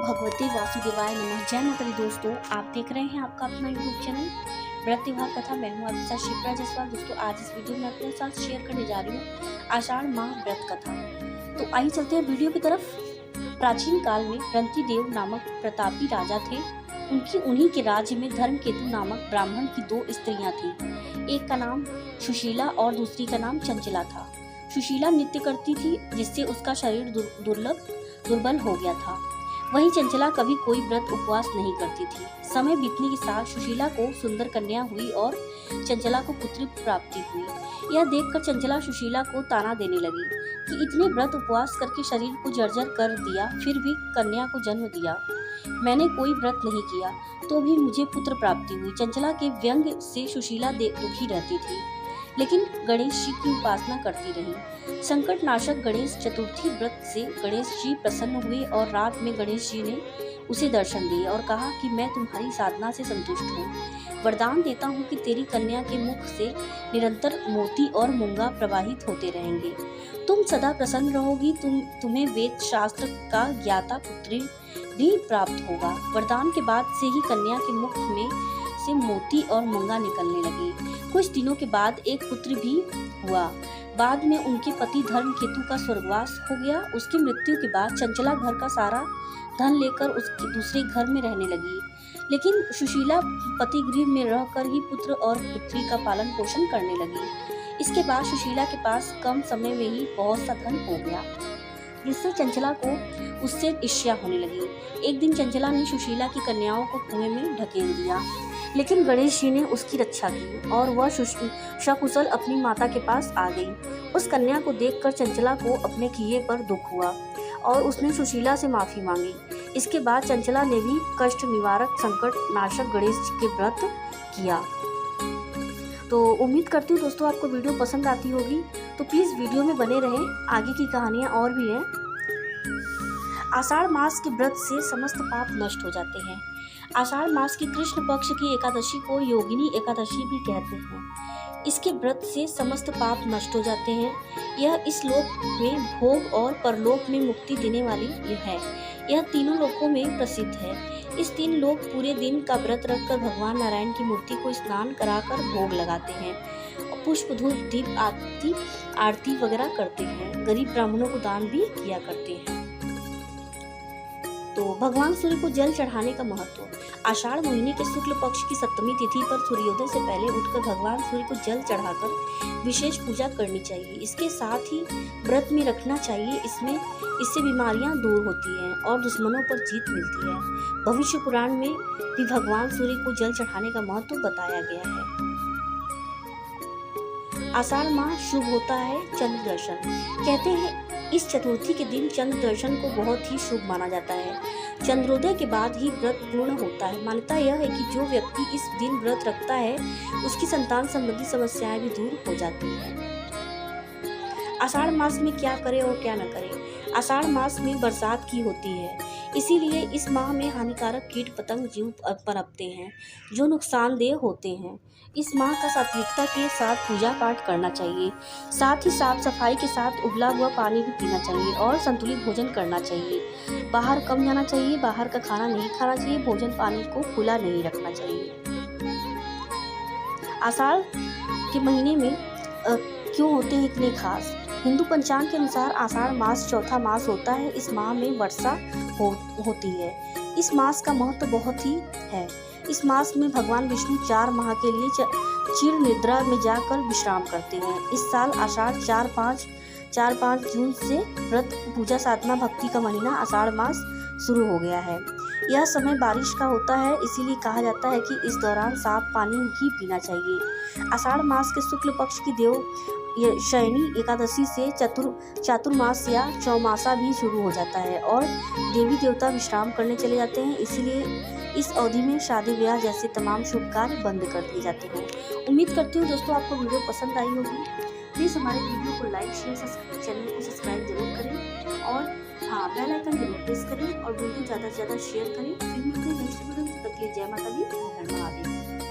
भगवते वासुदेवाय नमः। जय माता दी दोस्तों, आप देख रहे हैं आपका अपना यूट्यूब चैनल व्रत त्योहार कथा। मैं हूँ आपके साथ शिप्रा जायसवाल। दोस्तों आज इस वीडियो में आपके साथ शेयर करने जा रही हूँ आषाढ़ माह व्रत कथा। तो आइए चलते हैं वीडियो की तरफ। प्राचीन काल में रंतिदेव नामक प्रतापी राजा थे। उन्हीं के राज्य में धर्मकेतु नामक ब्राह्मण की 2 स्त्रियां थीं। एक का नाम सुशीला और दूसरी का नाम चंचला था। सुशीला नृत्य करती थी जिससे उसका शरीर दुर्बल हो गया था। वहीं चंचला कभी कोई व्रत उपवास नहीं करती थी। समय बीतने के साथ सुशीला को सुंदर कन्या हुई और चंचला को पुत्री प्राप्ति हुई। यह देखकर चंचला सुशीला को ताना देने लगी कि इतने व्रत उपवास करके शरीर को जर्जर कर दिया, फिर भी कन्या को जन्म दिया। मैंने कोई व्रत नहीं किया तो भी मुझे पुत्र प्राप्ति हुई। चंचला के व्यंग से सुशीला दुखी रहती थी, लेकिन गणेश जी की उपासना करती रही। संकट नाशक गणेश चतुर्थी व्रत से गणेश जी प्रसन्न हुए और रात में गणेश जी ने उसे दर्शन दिए और कहा कि मैं तुम्हारी साधना से संतुष्ट हूँ। वरदान देता हूँ कि तेरी कन्या के मुख से निरंतर मोती और मूंगा प्रवाहित होते रहेंगे। तुम सदा प्रसन्न रहोगी। तुम्हें वेद शास्त्र का ज्ञाता पुत्री भी प्राप्त होगा। वरदान के बाद से ही कन्या के मुख में से मोती और मूंगा निकलने लगे। कुछ दिनों के बाद एक पुत्र भी हुआ। बाद में उनके पति धर्मकेतु का स्वर्गवास हो गया। उसकी मृत्यु के बाद चंचला घर का सारा धन लेकर उसके दूसरे घर में रहने लगी, लेकिन सुशीला पति गृह में रहकर ही पुत्र और पुत्री का पालन पोषण करने लगी। इसके बाद सुशीला के पास कम समय में ही बहुत सा धन हो गया, जिससे चंचला को उससे ईर्ष्या होने लगी। एक दिन चंचला ने सुशीला की कन्याओं को कुएं में ढकेल दिया, लेकिन गणेश जी ने उसकी रक्षा की और वह सकुशल अपनी माता के पास आ गई। उस कन्या को देखकर चंचला को अपने किए पर दुख हुआ और उसने सुशीला से माफी मांगी। इसके बाद चंचला ने भी कष्ट निवारक संकट नाशक गणेश जी के व्रत किया। तो उम्मीद करती हूँ दोस्तों आपको वीडियो पसंद आती होगी, तो प्लीज़ वीडियो में बने रहें। आगे की कहानियाँ और भी हैं। आषाढ़ मास के व्रत से समस्त पाप नष्ट हो जाते हैं। आषाढ़ मास की कृष्ण पक्ष की एकादशी को योगिनी एकादशी भी कहते हैं। इसके व्रत से समस्त पाप नष्ट हो जाते हैं। यह इस लोक में भोग और परलोक में मुक्ति देने वाली है। यह तीनों लोकों में प्रसिद्ध है। इस 3 लोग पूरे दिन का व्रत रखकर भगवान नारायण की मूर्ति को स्नान कराकर भोग लगाते हैं, पुष्प धूप दीप आरती वगैरह करते हैं। गरीब ब्राह्मणों को दान भी किया करते हैं। तो भगवान सूर्य को जल चढ़ाने का महत्व। आषाढ़ महीने के शुक्ल पक्ष की सप्तमी तिथि पर सूर्योदय से पहले उठकर भगवान सूर्य को जल चढ़ाकर विशेष पूजा करनी चाहिए। इसके साथ ही व्रत में रखना चाहिए। इससे बीमारियां दूर होती हैं और दुश्मनों पर जीत मिलती है। भविष्य पुराण में भी भगवान सूर्य को जल चढ़ाने का महत्व बताया गया है। आषाढ़ माह शुभ होता है चंद्र दर्शन। कहते हैं इस चतुर्थी के दिन चंद्र दर्शन को बहुत ही शुभ माना जाता है। चंद्रोदय के बाद ही व्रत पूर्ण होता है। मान्यता यह है कि जो व्यक्ति इस दिन व्रत रखता है उसकी संतान संबंधी समस्याएं भी दूर हो जाती हैं। आषाढ़ मास में क्या करें और क्या न करें। आषाढ़ मास में बरसात की होती है, इसीलिए इस माह में हानिकारक कीट पतंग जीव पनपते हैं जो नुकसानदेह होते हैं। इस माह का सात्विकता के साथ पूजा पाठ करना चाहिए। साथ ही साफ सफाई के साथ उबला हुआ पानी भी पीना चाहिए और संतुलित भोजन करना चाहिए। बाहर कम जाना चाहिए, बाहर का खाना नहीं खाना चाहिए, भोजन पानी को खुला नहीं रखना चाहिए। आषाढ़ के महीने में क्यों होते हैं इतने खास। हिंदू पंचांग के अनुसार आषाढ़ मास चौथा मास होता है। इस माह में वर्षा होती है। इस मास का महत्व बहुत ही है। इस मास में भगवान विष्णु 4 माह के लिए चिर निद्रा में जाकर विश्राम करते हैं। इस साल आषाढ़ 4-5 जून से व्रत पूजा साधना भक्ति का महीना आषाढ़ मास शुरू हो गया है। यह समय बारिश का होता है, इसीलिए कहा जाता है कि इस दौरान साफ पानी ही पीना चाहिए। आषाढ़ मास के शुक्ल पक्ष की देव शयनी एकादशी से चातुर्मास या चौमासा भी शुरू हो जाता है और देवी देवता विश्राम करने चले जाते हैं। इसीलिए इस अवधि में शादी ब्याह जैसे तमाम शुभ कार्य बंद कर दिए जाते हैं। उम्मीद करती हूँ दोस्तों आपको वीडियो पसंद आई होगी। प्लीज़ हमारे वीडियो को लाइक शेयर चैनल को सब्सक्राइब जरूर करें और बेल आइकन जरूर प्रेस करें और वीडियो ज़्यादा से ज़्यादा शेयर करें। फिर मिलते हैं नेक्स्ट वीडियो में। तब तक के लिए जय माता दी, हर हर महादेव।